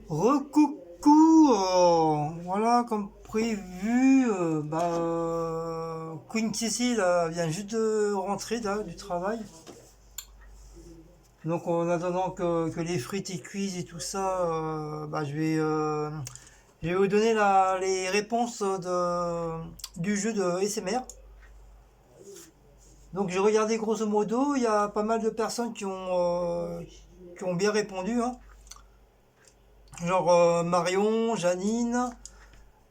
Recoucou, voilà, comme prévu, Queen Cécile vient juste de rentrer là, du travail. Donc en attendant que les frites et cuisent et tout ça, je vais vous donner les réponses du jeu de SMR. Donc j'ai regardé grosso modo, il y a pas mal de personnes qui ont bien répondu, hein. Genre Marion, Janine.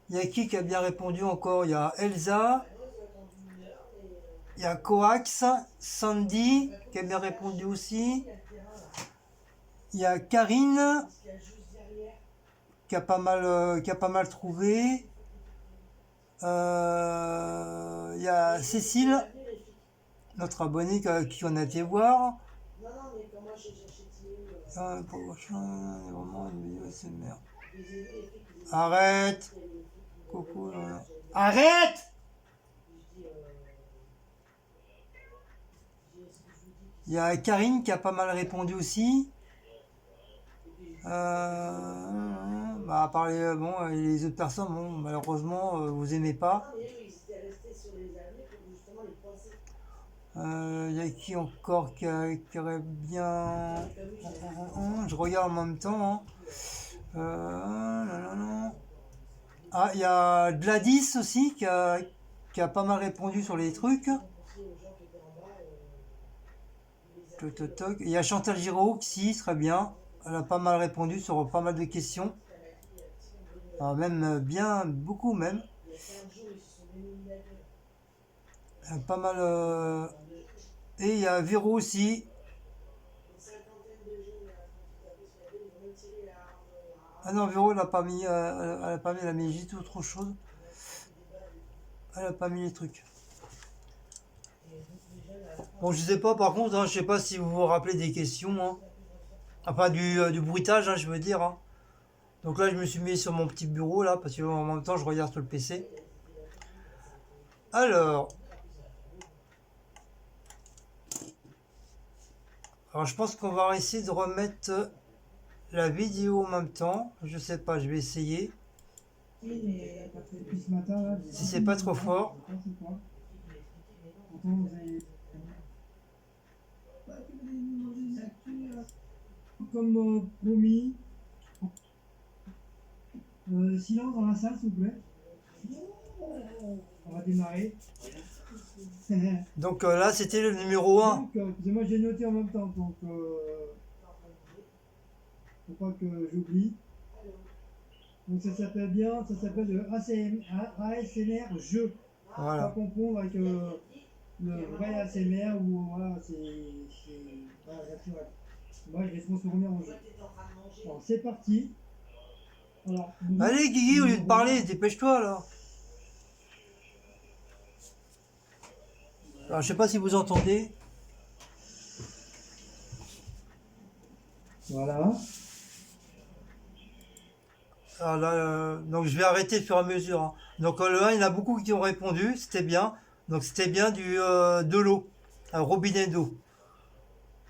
Il y a qui a bien répondu encore? Il y a Elsa, il y a Coax, Sandy qui a bien répondu aussi. Il y a Karine qui a pas mal trouvé. Il y a Cécile, notre abonnée qui en a été voir. Pour le prochain, vraiment une vidéo SMR. Arrête! Coucou. Arrête! Il y a Karine qui a pas mal répondu aussi. À part les autres personnes, bon, malheureusement, vous aimez pas. Il y a qui encore qui aurait bien. Je regarde en même temps, hein. Ah, il y a Gladys aussi qui a pas mal répondu sur les trucs. Toc, toc, toc. Il y a Chantal Giraud aussi, très bien. Elle a pas mal répondu sur pas mal de questions. Alors même bien, beaucoup même. Pas mal. Et il y a Véro aussi. Ah non, Véro, elle a pas mis, elle a mis juste autre chose. Elle a pas mis les trucs. Bon, je sais pas, par contre, hein, je sais pas si vous vous rappelez des questions, hein. Enfin, du bruitage, hein, je veux dire, hein. Donc là, je me suis mis sur mon petit bureau, là, parce que en même temps, je regarde sur le PC. Alors, je pense qu'on va essayer de remettre la vidéo en même temps. Je sais pas, je vais essayer. Si c'est pas trop fort. Comme promis, silence dans la salle, s'il vous plaît. On va démarrer. Donc là, c'était le numéro 1. Donc, moi j'ai noté en même temps, donc faut pas que j'oublie. Donc ça s'appelle le ASMR jeu. Voilà. Pas confondre avec le vrai ASMR où voilà, c'est voilà, naturel. Moi je vais transformer en jeu. Alors c'est parti. Alors, Allez, Guigui, au lieu de parler, dépêche-toi là. Alors, je sais pas si vous entendez. Voilà. Alors là, donc je vais arrêter au fur et à mesure, hein. Donc le 1, il y en a beaucoup qui ont répondu, c'était bien. Donc c'était bien de l'eau, un robinet d'eau.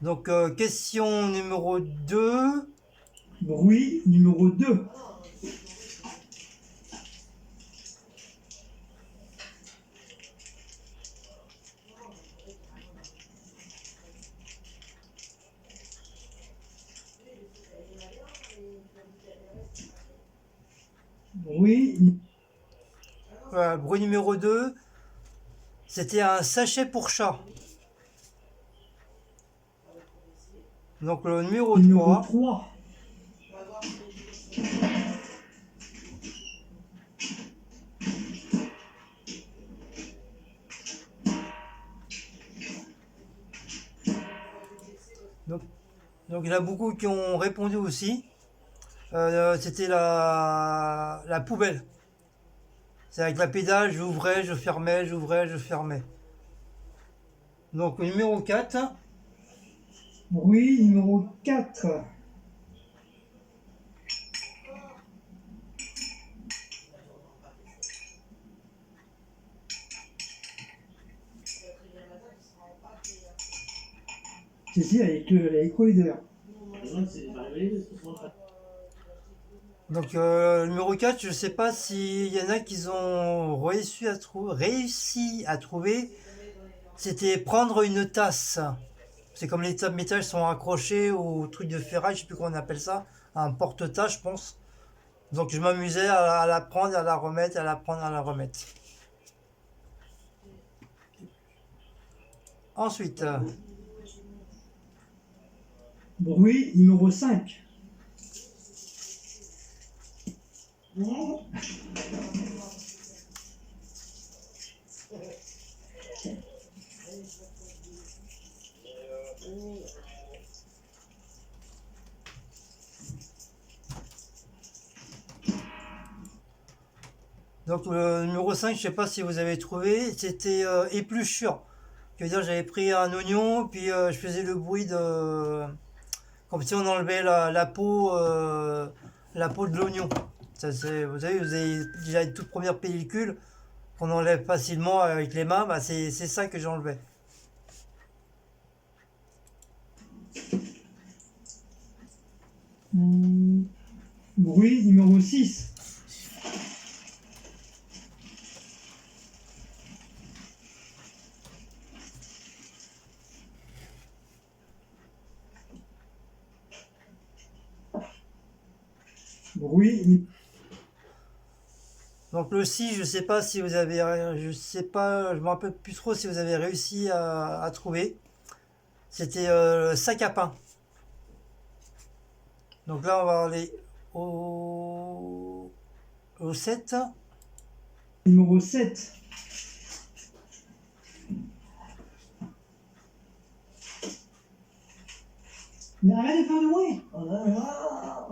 Donc question numéro 2. Bruit numéro 2. Bruit. Voilà, bruit numéro 2, c'était un sachet pour chat. Donc le numéro Numéro 3. 3. Donc il y en a beaucoup qui ont répondu aussi. C'était la poubelle. C'est avec la pédale, j'ouvrais, je fermais, j'ouvrais, je fermais. Donc numéro 4. Bruit numéro 4. Cécile, elle est éco-leader. Donc, numéro 4, je sais pas s'il y en a qui ont réussi à trouver. C'était prendre une tasse. C'est comme les tables métal sont accrochées au truc de ferraille, je sais plus comment on appelle ça, un porte-tasse, je pense. Donc je m'amusais à la prendre, à la remettre, à la prendre, à la remettre. Ensuite, Bruit numéro 5. donc le numéro 5, je sais pas si vous avez trouvé, c'était épluchure. Je veux dire, j'avais pris un oignon, puis je faisais le bruit de... Comme si on enlevait la peau de l'oignon. Vous savez, vous avez déjà une toute première pellicule qu'on enlève facilement avec les mains, bah c'est ça que j'enlevais. Bruit numéro 6. Bruit. Donc le 6, je sais pas si vous avez, je sais pas, je me rappelle plus trop si vous avez réussi à trouver. C'était sac à pain. Donc là, on va aller au 7. Numéro 7. Mais arrête de faire de bruit. Oh là là.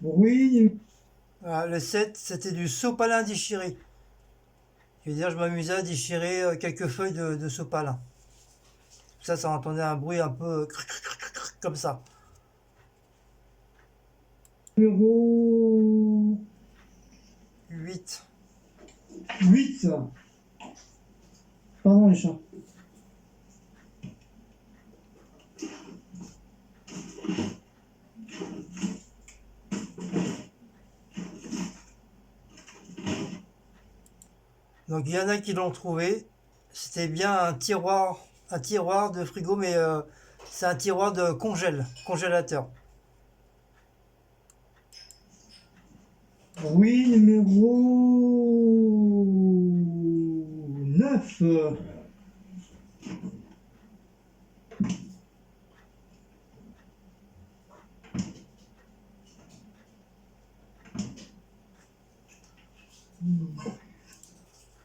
Bruit. Le 7, c'était du sopalin déchiré. Je veux dire, je m'amusais à déchirer quelques feuilles de sopalin. Ça entendait un bruit un peu comme ça. Numéro 8. 8. Pardon les chats. Donc il y en a qui l'ont trouvé. C'était bien un tiroir de frigo, mais c'est un tiroir de congélateur. Bruit numéro 9.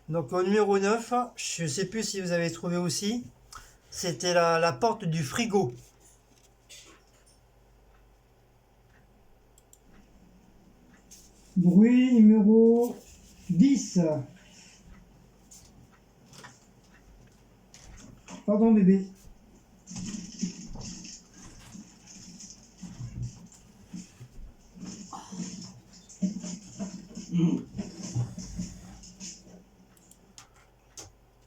Donc au numéro 9, je ne sais plus si vous avez trouvé aussi, c'était la porte du frigo. Bruit numéro 10. Pardon bébé.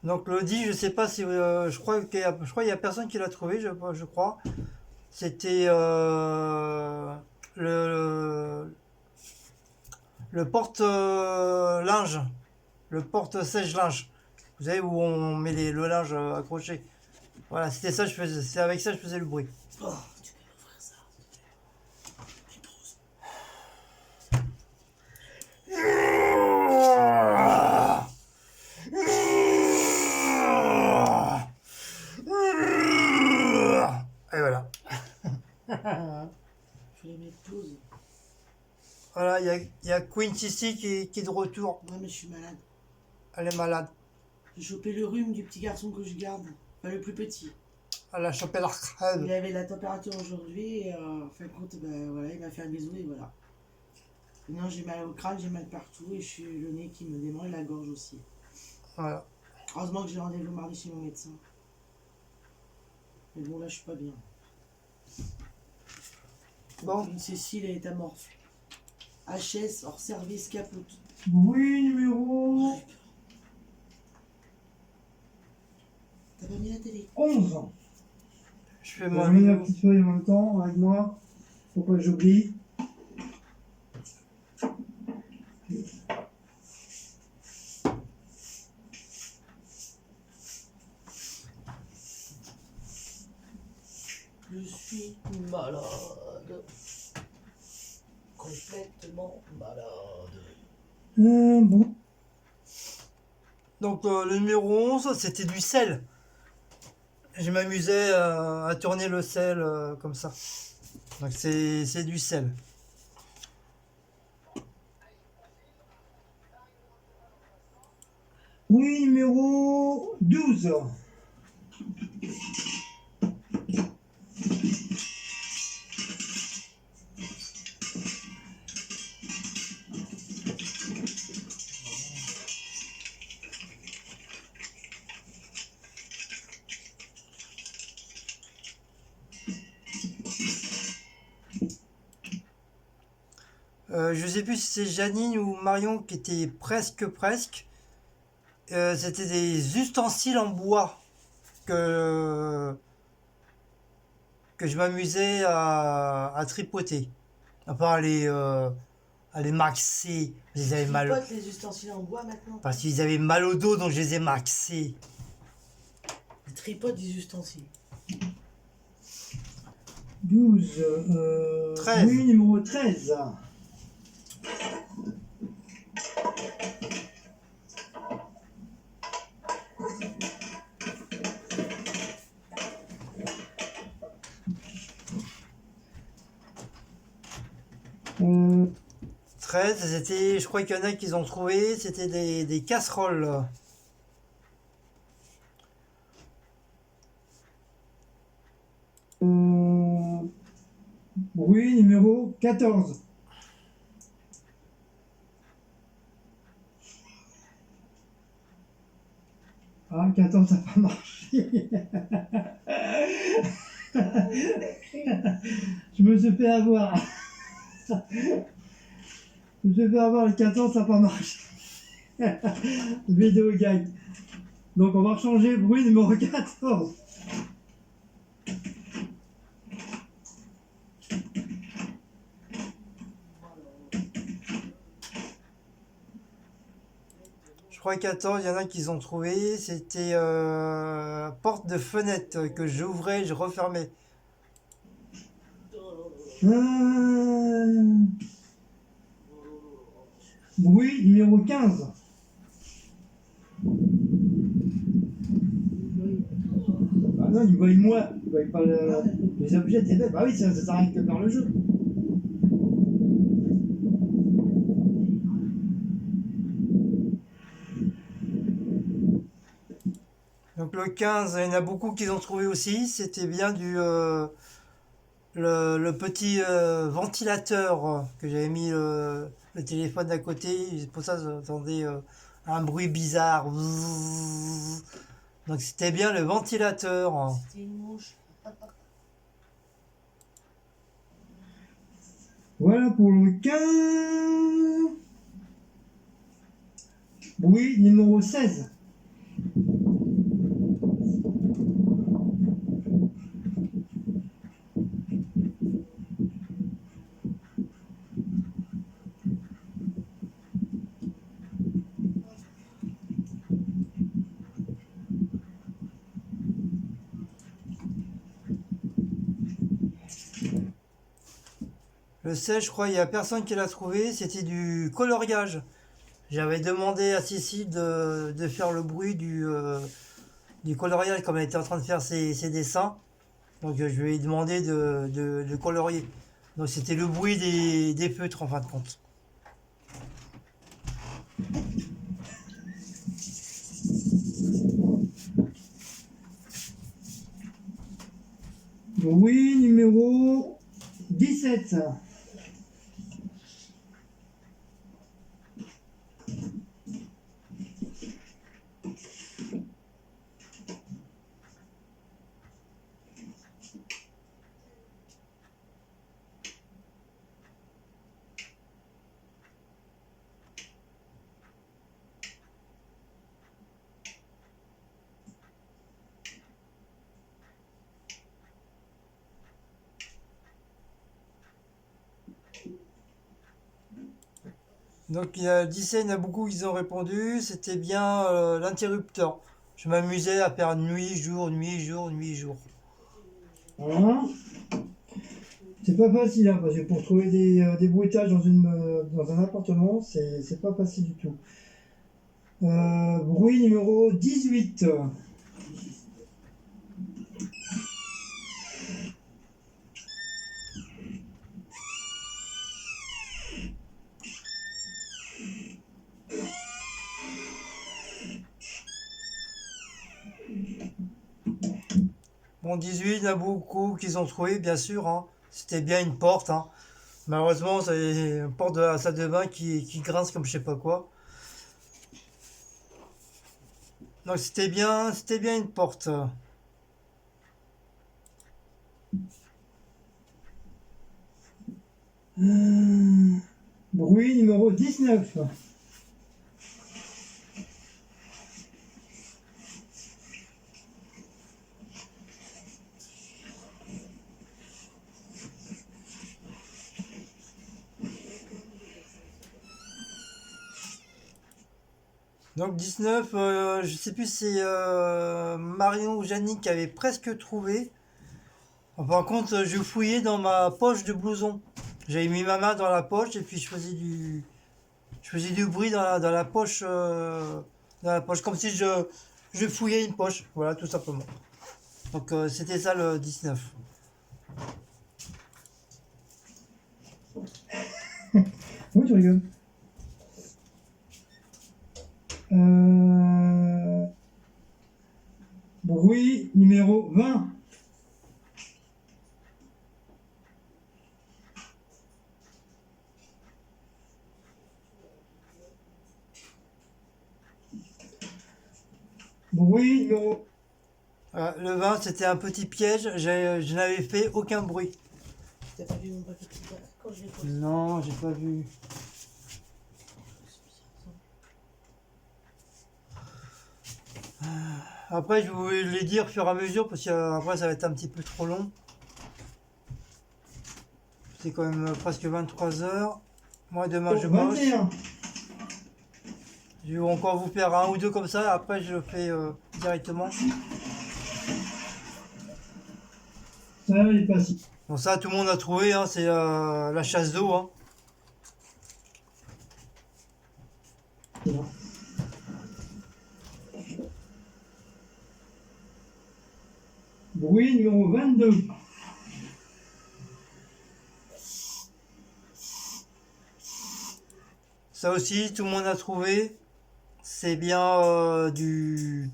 Donc le 10, je sais pas si je crois qu'il y a personne qui l'a trouvé, je crois. C'était le porte-linge, le porte-sèche-linge. Vous savez où on met le linge accroché. Voilà, c'était ça, c'est avec ça que je faisais le bruit. Oh, tu peux m'ouvrir ça. Et voilà. Je vais mettre pause. Voilà, il y a Queen Sissi qui est de retour. Ouais, mais je suis malade. Elle est malade. J'ai chopé le rhume du petit garçon que je garde. Enfin, le plus petit. Elle a chopé la crève. Il avait la température aujourd'hui et en fin de compte, ben, voilà, il m'a fait un bisou et voilà. Maintenant, j'ai mal au crâne, j'ai mal partout et je suis le nez qui me démange et la gorge aussi. Voilà. Heureusement que j'ai rendez-vous mardi chez mon médecin. Mais bon, là, je suis pas bien. Bon. Une Cécile est amorphe. HS hors service capote. Bruit numéro T'as pas mis la télé? 11. Je fais Je mon vais mettre la petite feuille en même temps avec moi. Faut pas que j'oublie. Je suis malade. Complètement malade. Bon. Donc le numéro 11, c'était du sel. Je m'amusais à tourner le sel comme ça. Donc c'est du sel. Bruit numéro 12. Je sais plus si c'est Janine ou Marion qui était presque. C'était des ustensiles en bois que je m'amusais à tripoter. À part à les maxer. Ils avaient mal, Tripote les ustensiles en bois maintenant. parce qu'ils avaient mal au dos, donc je les ai maxés. Les tripotes des ustensiles. 12. 13. Bruit numéro 13. Euh, 13, c'était, je crois qu'il y en a qui ont trouvé, c'était des casseroles. Bruit numéro 14. Ah, 14, ça n'a pas marché. Je me suis fait avoir. Je me suis fait avoir, le 14, ça n'a pas marché. Vidéo gag. Donc on va changer bruit numéro 14. Je crois 14, il y en a qui ont trouvé, c'était porte de fenêtre que j'ouvrais, je refermais. Bruit numéro 15. Ah non, il voit moi, il voit pas les objets, t'es bête. Bah oui, ça sert à rien que par le jeu. Donc le 15, il y en a beaucoup qui ont trouvé aussi, c'était bien le petit ventilateur que j'avais mis le téléphone à côté, pour ça j'entendais un bruit bizarre. Donc c'était bien le ventilateur. C'était une mouche. Voilà pour le 15. Bruit numéro 16. Le 16, je crois, il n'y a personne qui l'a trouvé, c'était du coloriage. J'avais demandé à Cécile de faire le bruit du coloriage comme elle était en train de faire ses dessins. Donc je lui ai demandé de colorier. Donc c'était le bruit des feutres en fin de compte. Bruit numéro 17. Donc il y a 17, il y en a beaucoup qui ont répondu. C'était bien l'interrupteur. Je m'amusais à faire nuit, jour, nuit, jour, nuit, jour. Hein? C'est pas facile, hein, parce que pour trouver des bruitages dans un appartement, c'est pas facile du tout. Bruit numéro 18. Bon, 18, il y en a beaucoup qui ont trouvé, bien sûr, hein. C'était bien une porte, hein. Malheureusement, c'est une porte de la salle de bain qui grince comme je sais pas quoi. Donc c'était bien une porte. Bruit numéro 19. Donc 19, je sais plus si c'est Marion ou Janine qui avait presque trouvé. Par contre, je fouillais dans ma poche de blouson. J'avais mis ma main dans la poche et puis je faisais du bruit dans la poche, comme si je fouillais une poche. Voilà, tout simplement. Donc c'était ça le 19. Oui, tu rigoles. Bruit numéro 20. Bruit numéro... Le 20, c'était un petit piège. Je n'avais fait aucun bruit. T'as pas vu mon papier quand je l'ai posé? Non, j'ai pas vu. Après, je vais les dire au fur et à mesure parce qu'après, ça va être un petit peu trop long. C'est quand même presque 23 heures. Moi, demain, je bosse. 21. Je vais encore vous faire un ou deux comme ça. Après, je le fais directement. Ça, il est passé. Bon, ça, tout le monde a trouvé. Hein, c'est la chasse d'eau. Hein. Bruit numéro 22. Ça aussi, tout le monde a trouvé. C'est bien du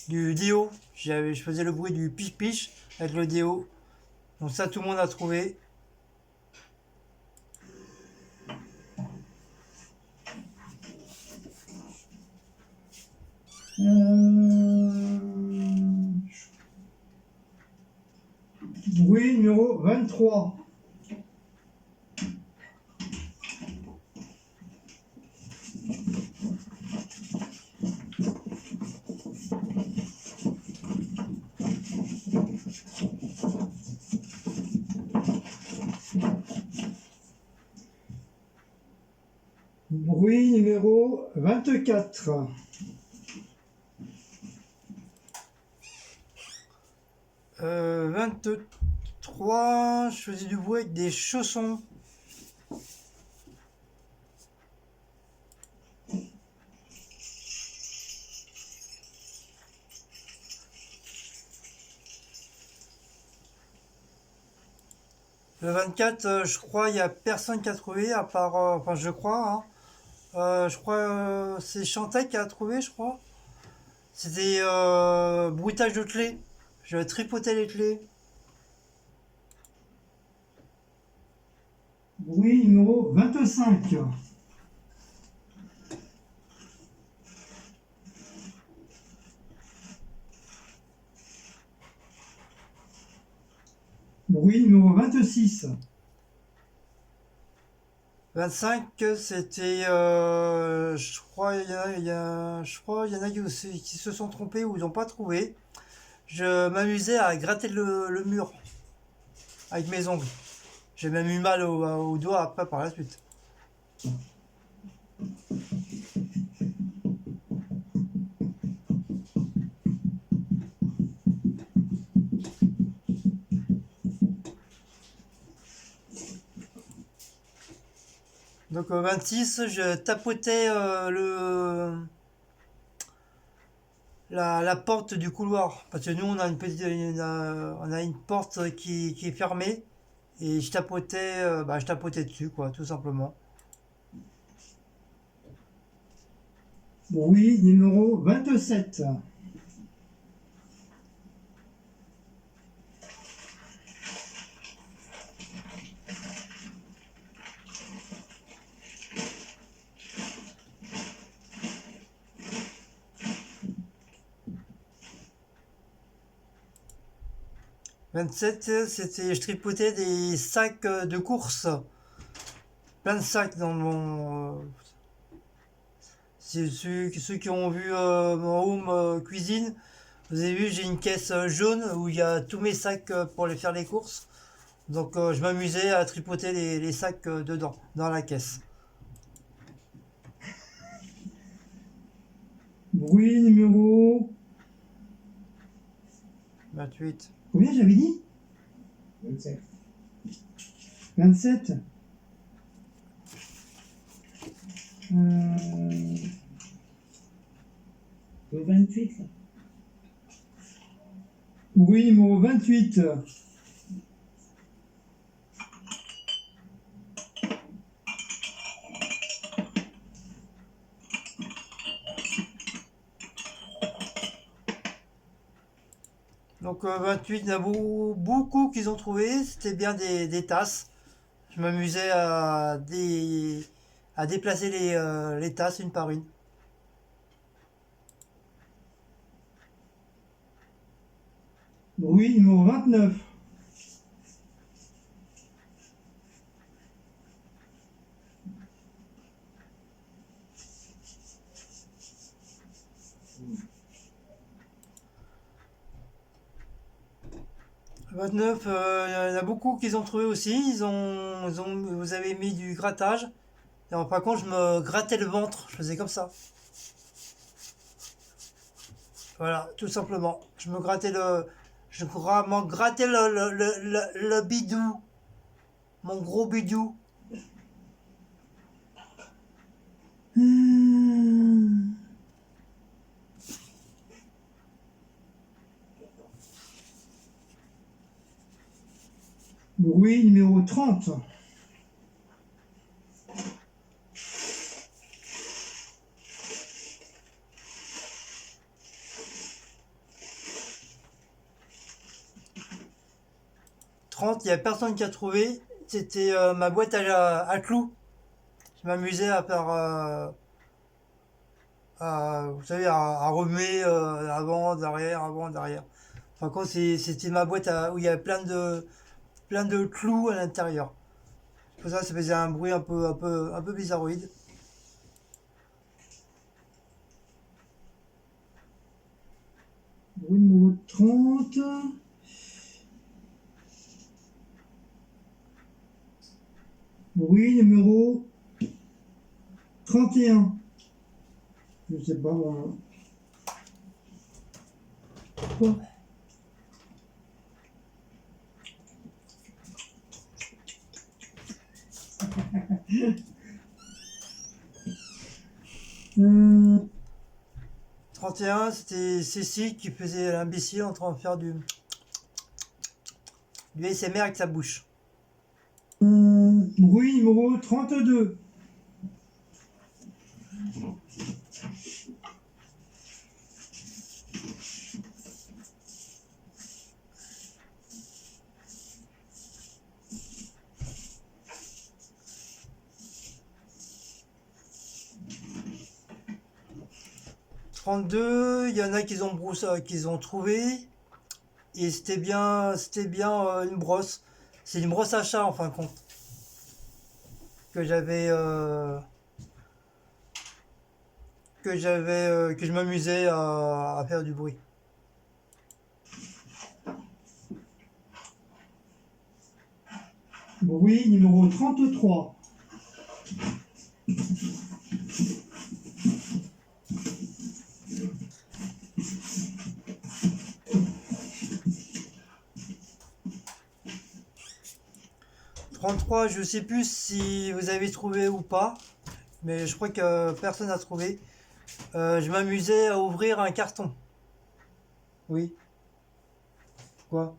déo. Je faisais le bruit du piche-piche avec le déo. Donc ça, tout le monde a trouvé. Bruit numéro 23. Bruit numéro 24. Euh, 23, je faisais du bruit avec des chaussons. Le 24, je crois, il n'y a personne qui a trouvé, à part, enfin, je crois, hein. Je crois, c'est Chantal qui a trouvé, je crois. C'était bruitage de clés. J'avais tripoté les clés. Bruit numéro 25. Bruit numéro 26. 25, c'était, je crois, je crois, il y en a qui se sont trompés ou ils n'ont pas trouvé. Je m'amusais à gratter le mur avec mes ongles. J'ai même eu mal au doigt après par la suite. Donc 26, je tapotais la porte du couloir. Parce que nous, on a on a une porte qui est fermée. Et je tapotais dessus, quoi, tout simplement. Bruit numéro 27. Je tripotais des sacs de course. Plein de sacs dans ceux qui ont vu mon home cuisine, vous avez vu, j'ai une caisse jaune où il y a tous mes sacs pour aller faire les courses. Donc je m'amusais à tripoter les sacs dedans, dans la caisse. Bruit numéro... 28. Combien j'avais dit? 27. 27. Le 28, là. Bruit numéro 28. Donc 28, il y en a beaucoup qu'ils ont trouvé. C'était bien des tasses. Je m'amusais à déplacer les tasses une par une. Bruit numéro 29. Le 29, il y en a beaucoup qu'ils ont trouvé aussi. Vous avez mis du grattage. Et par contre, je me grattais le ventre. Je faisais comme ça. Voilà, tout simplement. M'en grattais le bidou. Mon gros bidou. Bruit numéro 30. Il n'y a personne qui a trouvé. C'était ma boîte à clous. Je m'amusais à faire, vous savez, à remuer avant, derrière, avant, derrière. Par contre, c'était ma boîte où il y avait plein de clous à l'intérieur. Pour ça faisait un bruit un peu bizarroïde. Bruit numéro 30. Bruit numéro 31. Je sais pas moi. Quoi? euh, 31, c'était Cécile qui faisait l'imbécile en train de faire du ASMR avec sa bouche. bruit numéro 32. Il y en a qu'ils ont trouvé. Et c'était bien une brosse. C'est une brosse à chat en fin de compte. Que je m'amusais à faire du bruit. Bruit numéro 33. 33, je sais plus si vous avez trouvé ou pas, mais je crois que personne n'a trouvé. Je m'amusais à ouvrir un carton. Oui. Quoi?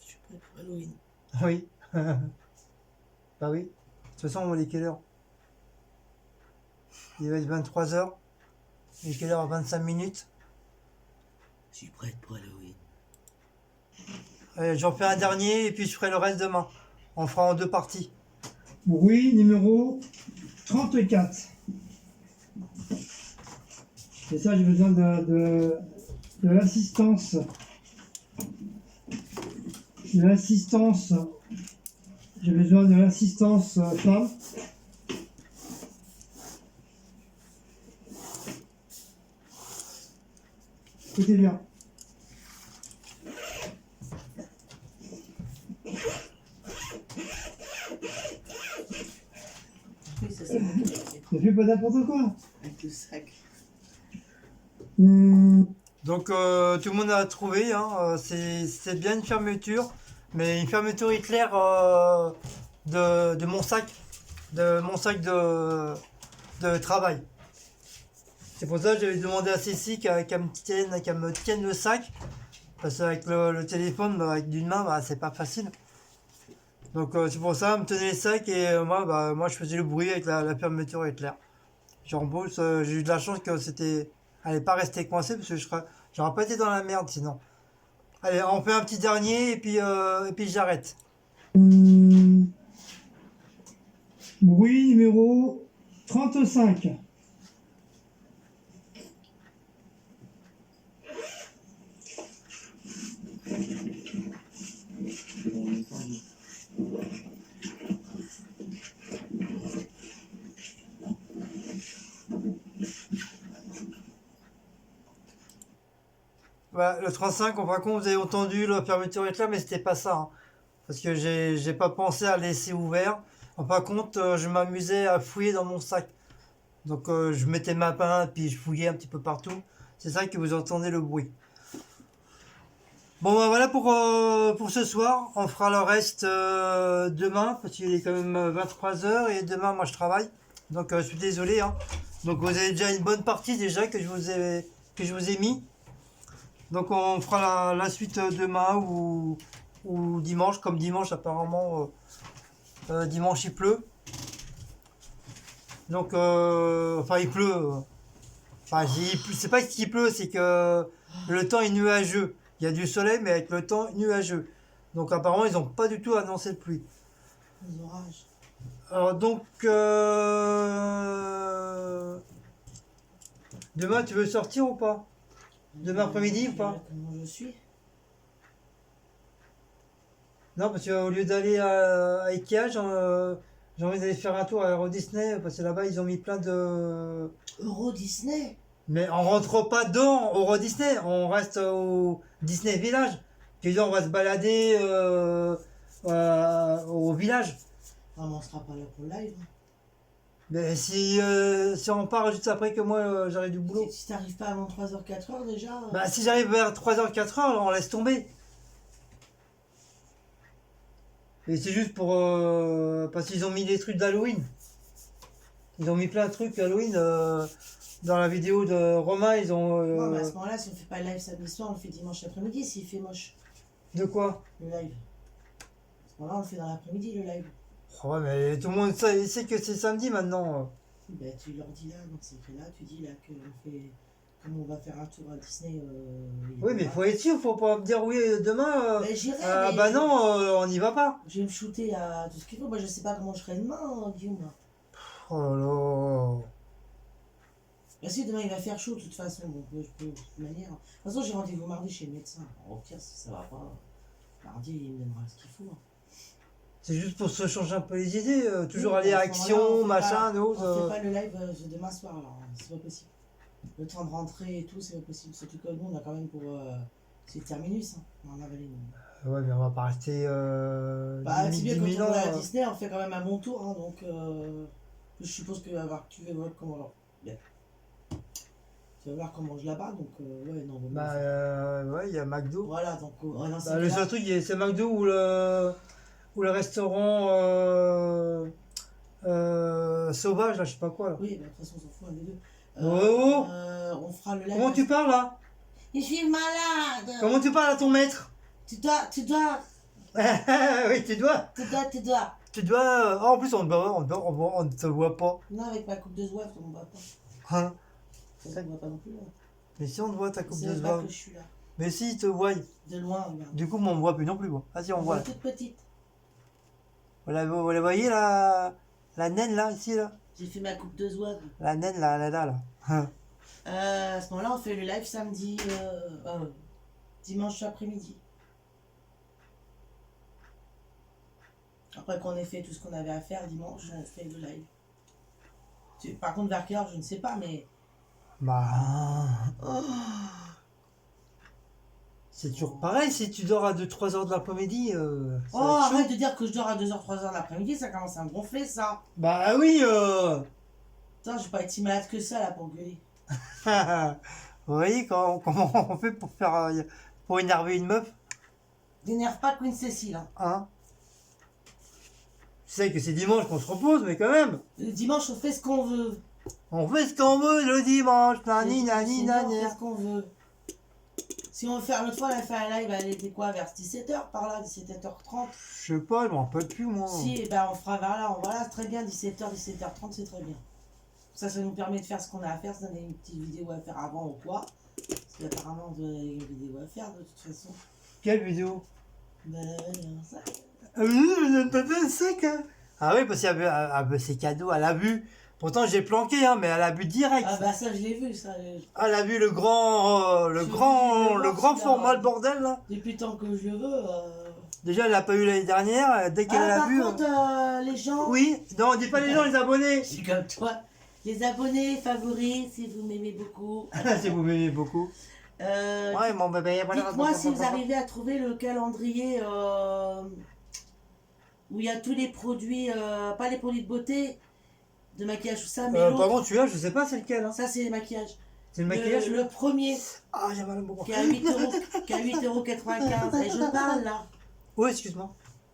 Je suis prêt pour Halloween. Oui. Bah oui. De toute façon, on est quelle heure? Il va être 23h. Il est quelle heure? 25 minutes. Je suis prête pour Halloween. Allez, j'en fais un dernier et puis je ferai le reste demain. On fera en deux parties. Bruit numéro 34. Et ça, j'ai besoin de l'assistance. De l'assistance. J'ai besoin de l'assistance femme. Écoutez bien. Oui, ça c'est bon. Ne fais pas n'importe quoi. Avec le sac. Donc tout le monde a trouvé, hein, c'est bien une fermeture, mais une fermeture Hitler de mon sac, de travail. C'est pour ça que j'avais demandé à Cécile qu'elle me tienne le sac, parce qu'avec le téléphone, bah, avec d'une main, bah, c'est pas facile. Donc c'est pour ça, elle me tenait le sac et moi je faisais le bruit avec la fermeture Hitler. J'ai eu de la chance que elle n'est pas restée coincée parce que j'aurais pas été dans la merde sinon. Allez, on fait un petit dernier et puis j'arrête. Bruit numéro 35. Voilà, le 35, en fin de compte, vous avez entendu la fermeture Hitler, mais c'était pas ça, hein. Parce que j'ai pas pensé à le laisser ouvert. En fin de compte, je m'amusais à fouiller dans mon sac. Donc je mettais ma main puis je fouillais un petit peu partout. C'est ça que vous entendez le bruit. Bon bah voilà pour ce soir. On fera le reste demain parce qu'il est quand même 23h et demain moi je travaille. Donc je suis désolé, hein. Donc vous avez déjà une bonne partie déjà que je vous ai mis. Donc on fera la suite demain ou dimanche. Comme dimanche apparemment dimanche il pleut. Donc enfin il pleut. Enfin c'est pas qu'il pleut, c'est que le temps est nuageux. Il y a du soleil mais avec le temps nuageux. Donc apparemment ils n'ont pas du tout annoncé de pluie. Les orages. Alors donc demain tu veux sortir ou pas? Demain après-midi ou pas? Comment je suis? Non, parce qu'au lieu d'aller à Ikea, j'ai envie d'aller faire un tour à Euro Disney, parce que là-bas, ils ont mis plein de... Euro Disney. Mais on rentre pas dans Euro Disney, on reste au Disney Village. Puis là, on va se balader au village. Ah, mais on sera pas là pour le live. Mais si on part juste après que moi, j'arrive du boulot. Si t'arrives pas avant 3h, 4h déjà. Bah, si j'arrive vers 3h, 4h, on laisse tomber. Et c'est juste pour... parce qu'ils ont mis des trucs d'Halloween. Ils ont mis plein de trucs Halloween. Dans la vidéo de Romain, ils ont... Non, mais à ce moment-là, si on fait pas le live samedi soir, on le fait dimanche après-midi s'il fait moche. De quoi? Le live. À ce moment-là, on le fait dans l'après-midi, le live. Oh, ouais, mais tout le monde sait que c'est samedi maintenant. Ben, tu leur dis là, dans ces cas-là, tu dis là que on fait... Comme on va faire un tour à Disney. Oui, mais faut être sûr, faut pas me dire oui demain. Ben, j'irai. Ah bah non, on n'y va pas. Je vais me shooter à tout ce qu'il faut. Moi, je sais pas comment je serai demain, Guillaume. Oh là là. Ben, si demain il va faire chaud, de toute façon. Donc, je peux, de toute manière. De toute façon, j'ai rendez-vous mardi chez le médecin. Alors, au pire, si ça va pas, mardi, il me donnera ce qu'il faut. C'est juste pour se changer un peu les idées. Toujours Oui, aller à à ce moment-là, Action, on fait machin, pas- d'autres. On fait pas le live demain soir, alors c'est pas possible. Le temps de rentrer et tout, c'est pas possible. Surtout que nous, on a quand même pour. C'est le terminus, hein. On en a avalé, nous. Ouais, mais on va pas rester Bah, 10 c'est bien 000 quand on va à ans. Disney, on fait quand même un bon tour, hein, donc. Je suppose que tu vas voir comment. Bien. Tu vas voir comment je la bats, donc ouais, non. Bah ouais, il y a McDo. Voilà, donc non, Bah, le seul truc, c'est McDo ou le restaurant sauvage, là, je sais pas quoi. Là. Oui, bah, de toute façon, on s'en fout, un des deux. Oh. On fera le live. Comment tu parles là? Je suis malade. Comment tu parles à ton maître? Tu dois. Oui, tu dois. Tu dois. Oh, en plus, on ne te voit pas. Non, avec ma coupe de zouave, on ne voit pas. Hein? Ça ne voit pas non plus. Là. Mais si on te voit ta coupe C'est de pas zouave. que je suis là. Mais si, ils te voient. De loin, regarde. Du coup, moi, on me voit plus non plus. Moi. Vas-y, on voit. Là. Toute petite. Vous la voyez la naine là, ici là? J'ai fait ma coupe de zouave. La naine là. Hein. À ce moment-là, on fait le live samedi, dimanche après-midi. Après qu'on ait fait tout ce qu'on avait à faire dimanche, on fait le live. Par contre, vers quelle heure, je ne sais pas, mais. Bah. C'est toujours pareil, si tu dors à 2-3 heures de l'après-midi. Ça Oh, va être chaud. arrête de dire que je dors à 2h, 3h de l'après-midi, ça commence à me gonfler, ça. Bah oui. Putain, je vais pas être si malade que ça, là, pour gueuler. Vous voyez comment on fait pour énerver une meuf? N'énerve pas Queen Cécile, hein. Hein? Tu sais que c'est dimanche qu'on se repose, mais quand même. Le dimanche, on fait ce qu'on veut. On fait ce qu'on veut le dimanche. Nani, nani, On nani. fait ce qu'on veut. Si on veut faire l'autre fois, on a fait un live, elle était quoi, vers 17h par là, 17h30. Je sais pas, je m'en rappelle plus moi. Si, et ben on fera vers là, voilà, c'est très bien, 17h, 17h30, c'est très bien. Ça nous permet de faire ce qu'on a à faire, si on a une petite vidéo à faire avant ou quoi. Parce qu'apparemment, on a une vidéo à faire de toute façon. Quelle vidéo? Ben, ça. Ah oui, t'as sec, hein. Ah oui, parce que c'est cadeau, elle a vu. Pourtant j'ai planqué, hein, mais elle a vu direct. Ah bah ça, je l'ai vu, ça. Elle a vu le grand format, le bordel là. Depuis tant que je veux. Déjà, elle l'a pas eu l'année dernière. Dès qu'elle l'a par vu. contre, les gens. Oui, non, on dit pas les gens, les abonnés. Je suis comme toi. Les abonnés, favoris, si vous m'aimez beaucoup. Si vous m'aimez beaucoup. Ouais, mon bébé. Dites-moi si vous arrivez à trouver le calendrier où il y a tous les produits, pas les produits de beauté, de maquillage, tout ça, mais Par l'autre, contre, celui-là, je sais pas c'est lequel. Hein. ça c'est les maquillages. C'est le maquillage. Le premier, Ah, j'ai mal au bras. qui est à 8,95 €. Et je parle là. Oui, excuse-moi.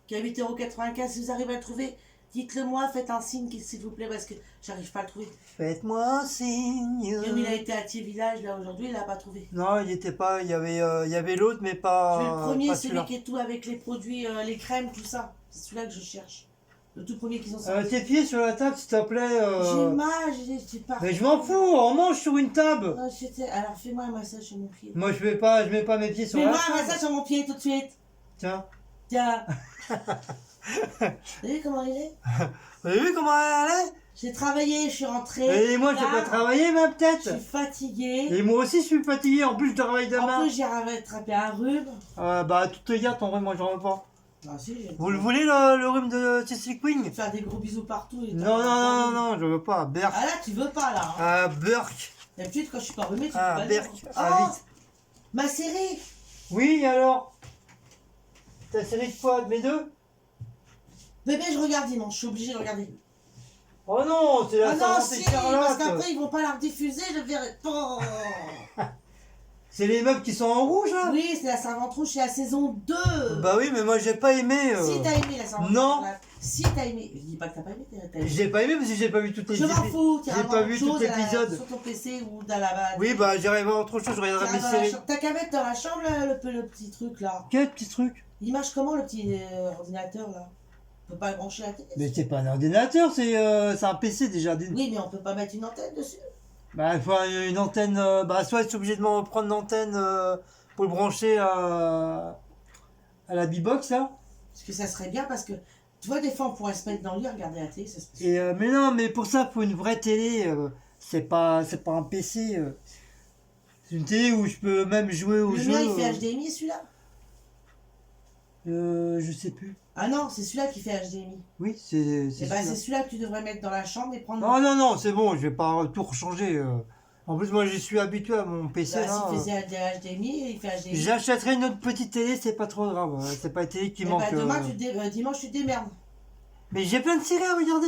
Qui est à 8,95 €. Si vous arrivez à le trouver, dites-le moi, faites un signe s'il vous plaît, parce que j'arrive pas à le trouver. Faites-moi un signe. Comme il a été à Thiers Village là aujourd'hui, il l'a pas trouvé. Non, il était pas. Il y avait l'autre, mais pas. Le premier, pas celui celui-là. qui est tout avec les produits, les crèmes, tout ça. C'est celui-là que je cherche. Le tout premier qu'ils ont sorti. Tes pieds sur la table, s'il te plaît. J'ai mal, j'ai pas. Mais je m'en fous, on mange sur une table. Alors fais-moi un massage sur mon pied. Moi, je mets pas mes pieds sur la Fais-moi un table. massage sur mon pied tout de suite. Tiens. Tiens. Vous avez vu comment il est? Vous avez vu comment elle est? J'ai travaillé, je suis rentrée. Et moi, je vais pas Là, travailler, ma je tête. suis fatiguée. Et moi aussi, je suis fatigué. En plus, je travaille En demain. plus, j'ai attrapé un rhume. Bah, tu te gardes ton rhume, moi, j'en veux pas. Ah, si, j'ai Vous le voulez, le rhume de Cecily Queen? faire des gros bisous partout. Et Non, je veux pas. Berk. Ah là, tu veux pas là. Hein. Ah, Burk. D'habitude, quand je suis pas rhumée, tu Ah, peux pas Berk. dire. Ah, Oh, vite. ma série. Oui, alors? Ta série de quoi? De mes deux? Bébé, je regarde dimanche, je suis obligée de regarder. Oh non, c'est la Ah non, Saint-Valentin si, Charlotte. parce qu'après, ils vont pas la rediffuser, je verrai pas. C'est les meubles qui sont en rouge, là? Oui, c'est la Saint-Valentin, c'est la saison 2. Bah oui, mais moi, j'ai pas aimé. Si t'as aimé la Saint-Valentin. Non. Si t'as aimé. Je dis pas que t'as pas aimé, t'as aimé. J'ai pas aimé parce que j'ai pas vu toutes les Je m'en fous, J'ai pas vu tout l'épisode. Sur ton PC ou dans la base. Oui, bah j'irai voir autre chose, je regarderai mes séries. T'as qu'à mettre dans la chambre là, le petit truc là. Quel petit truc? Il marche comment le petit ordinateur là? On peut pas le brancher la télé. Mais c'est pas un ordinateur, c'est un PC déjà. Oui, mais on peut pas mettre une antenne dessus. Bah il faut une antenne, bah soit je suis obligé de me prendre une antenne pour le brancher à la B-Box là. Parce que ça serait bien parce que, tu vois, des fois on pourrait se mettre dans le lit, regarder la télé, ça se passe. Et mais non, mais pour ça il faut une vraie télé, c'est pas un PC. C'est une télé où je peux même jouer au Le jeu. mien il fait HDMI celui-là? Je sais plus. Ah non, c'est celui-là qui fait HDMI. Oui, c'est Et bah celui-là. c'est celui-là que tu devrais mettre dans la chambre et prendre. Non, c'est bon, je vais pas tout rechanger. En plus, moi, je suis habitué à mon PC. Bah, là, s'il faisait HDMI, il fait HDMI. J'achèterai une autre petite télé, c'est pas trop grave. C'est pas une télé qui Et manque. bah demain, dimanche tu te démerdes. Mais j'ai plein de séries à regarder.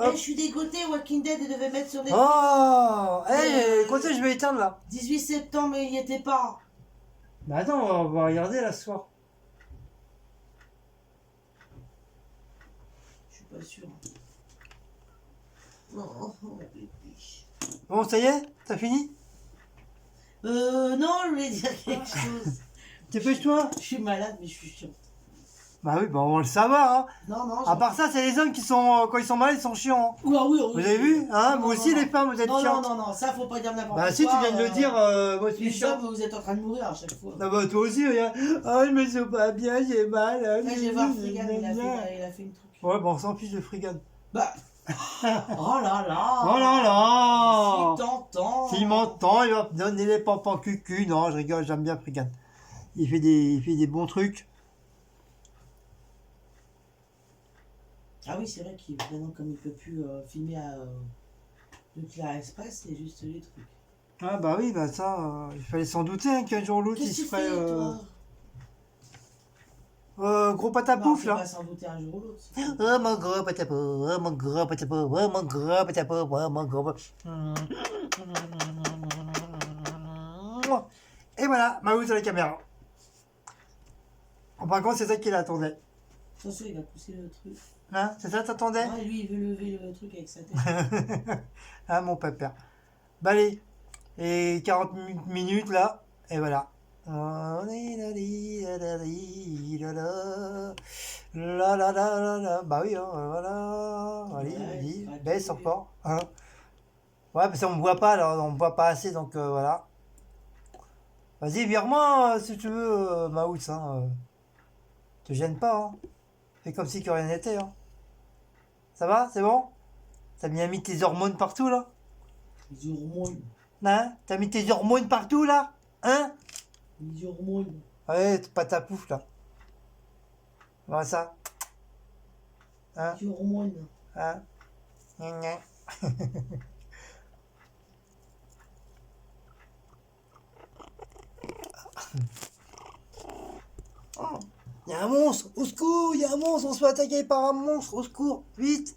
Hop. je suis dégoûté, Walking Dead, il devait mettre sur les... Oh, quand est-ce que je vais éteindre là? 18 septembre, mais il n'y était pas. Bah attends, on va regarder là ce soir. Je suis pas sûr. Non, bébé. Bon, ça y est? T'as fini? Non, je voulais dire quelque chose. Dépêche-toi. Je suis malade, mais je suis chiante. Bah oui, bah on va le savoir, hein. Non, À part ça, c'est les hommes qui sont, quand ils sont malades, ils sont chiants. Hein. Oui, oui, Vous avez vu? Hein? Non, Vous non, aussi, non. les femmes, vous êtes Non, chiantes. non, ça faut pas dire n'importe quoi. Bah si, tu viens de le dire, moi je suis Les chiant. hommes, vous êtes en train de mourir à chaque fois. Ah bah toi aussi, regarde. Oh, je me sens pas bien, j'ai mal. Là, je vais voir Frigan, il a fait une truc. Ouais, bon, on s'en fiche de Frigan. Bah. Oh là là. Oh là là. Si t'entends. S'il m'entend, il va me donner les pampans cucu. Non, je rigole, j'aime bien Frigan. Il fait des bons trucs. Ah oui, c'est vrai qu'il maintenant, comme il peut plus filmer à Nuclear Express, c'est juste les trucs. Ah bah oui, bah ça, il fallait s'en douter hein, qu'un jour ou l'autre, il Qu'est-ce se que tu ferait... fais, toi gros patapouf, Non, là. faut pas s'en douter un jour ou l'autre. Oh mon gros patapouf, oh mon gros patapouf, oh mon gros patapouf, oh mon gros... Et voilà, Maouz à la caméra. Par contre, c'est ça qu'il attendait. Attention, il va pousser le truc. Hein, c'est ça t'attendais? Ah, lui, il veut lever le truc avec sa tête. Ah, mon pépère. Bah allez, et 40 minutes, là, et voilà. Bah oui, hein, voilà. Allez, Ouais, vas-y, c'est baisse gratuit. encore. Hein. Ouais, parce qu'on me voit pas, là, on me voit pas assez, donc voilà. Vas-y, vire-moi si tu veux, Maouts. Hein, te gêne pas. Hein. Fais comme si que rien n'était. Hein. Ça va? C'est bon? T'as bien mis tes hormones partout, là? Les hormones. Hein? T'as mis tes hormones partout, là? Hein? Les hormones. Ouais, pas ta pouffe, là. Voilà ça. Hein? Les hormones. Hein? Gna, gna. Oh, il y a un monstre, au secours, il y a un monstre, on se fait attaquer par un monstre, au secours, vite,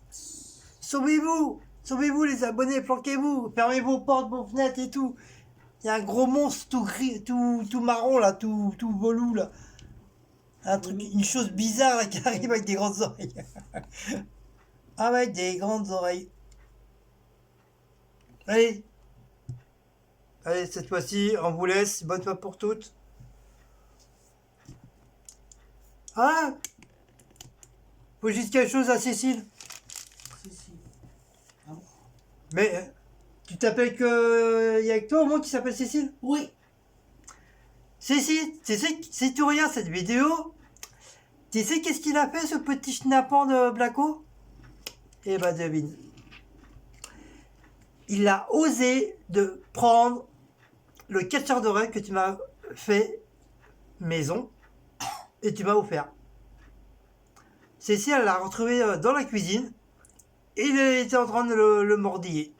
sauvez-vous, sauvez-vous les abonnés, planquez-vous, fermez vos portes, vos fenêtres et tout. Il y a un gros monstre tout gris, tout marron là, tout velou là. Un truc, une chose bizarre là, qui arrive avec des grandes oreilles. Avec des grandes oreilles. Allez, allez, cette fois-ci, on vous laisse, bonne fois pour toutes. Ah! Faut juste quelque chose à Cécile. Si. Mais tu t'appelles que. Il y a que toi au moins qui s'appelle Cécile? Oui. Cécile, tu sais, si tu regardes cette vidéo, tu sais qu'est-ce qu'il a fait ce petit schnappant de Blacko? Eh ben devine. Il a osé de prendre le catcheur de règles que tu m'as fait maison et tu m'as offert. Cécile, elle l'a retrouvé dans la cuisine et il était en train de le mordiller.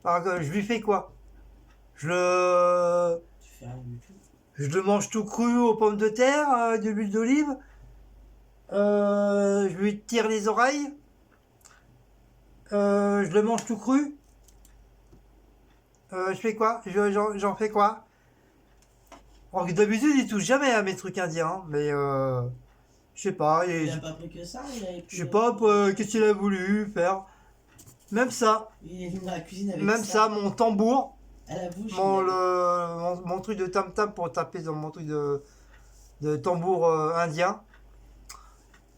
Alors que je lui fais quoi? Tu fais rien du tout. Je le mange tout cru aux pommes de terre, de l'huile d'olive. Je lui tire les oreilles. Je le mange tout cru. Je fais quoi? J'en fais quoi? Alors que d'habitude, il touche jamais à mes trucs indiens. Hein, mais je sais pas. Il a pas pris que ça, il avait pris. Je sais pas qu'est-ce qu'il a voulu faire. Même ça. Il est venu dans la cuisine avec Même ça, mon tambour. À la bouche. Mon truc de tam-tam pour taper dans mon truc de tambour indien.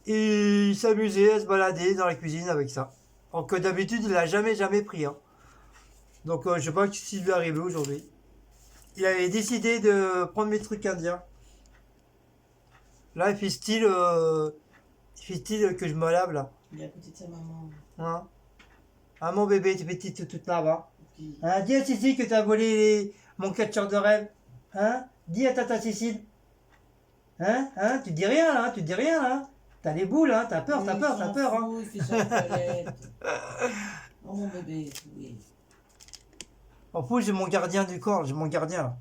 Et il s'amusait à se balader dans la cuisine avec ça. Alors que d'habitude, il l'a jamais pris. Hein. Donc je sais pas ce qui lui est arrivé aujourd'hui. Il avait décidé de prendre mes trucs indiens. Là, il fait style que je me lave là. Il est à côté de sa maman. Hein? Ah mon bébé, tu petite toute là-bas. Puis, Hein, dis à Cécile que t'as volé mon catcheur de rêve. Hein? Dis à tata Cécile. Hein? Hein? Tu dis rien là, tu dis rien là. T'as les boules, hein? T'as peur, il t'as peur, s'en t'as peur. Hein? fout, il fait sa toilette. Oh mon bébé, oui. En plus, j'ai mon gardien du corps, j'ai mon gardien là.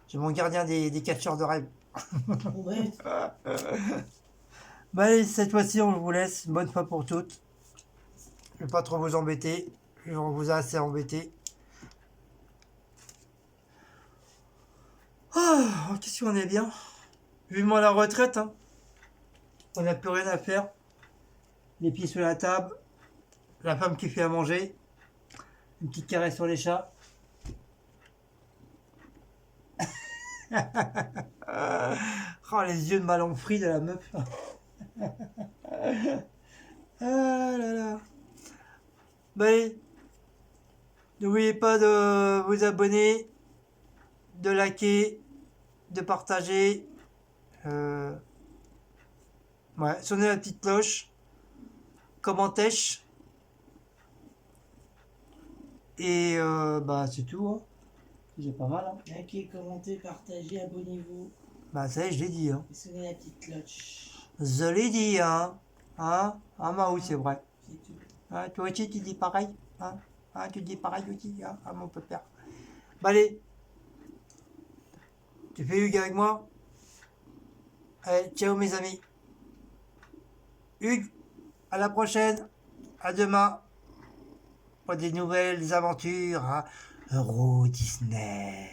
J'ai mon gardien des catcheurs de rêve. Bon, ouais. Bah allez, cette fois-ci, on vous laisse. Bonne fois pour toutes. Je vais pas trop vous embêter. On vous a assez embêté. Ah, qu'est-ce qu'on est bien. Vivement la retraite, hein. On n'a plus rien à faire. Les pieds sur la table. La femme qui fait à manger. Une petite caresse sur les chats. Oh, les yeux de Malenfri de la meuf. Ah là là. Bah, allez, n'oubliez pas de vous abonner, de liker, de partager. Ouais, sonnez la petite cloche. Commentez. Et bah c'est tout. Hein. C'est pas mal. Hein. Likez, commentez, partagez, abonnez-vous Bah ça y est, je l'ai dit. Hein. et sonnez la petite cloche. Je l'ai dit. Hein. Hein. Ah bah oui, c'est vrai. C'est tout. Hein, toi aussi, tu dis pareil. Hein. Hein, tu dis pareil aussi. Hein, à mon pépère. Bah allez. Tu fais Hugues avec moi. Allez, ciao mes amis. Hugues, à la prochaine. À demain. Pour des nouvelles aventures à Euro Disney.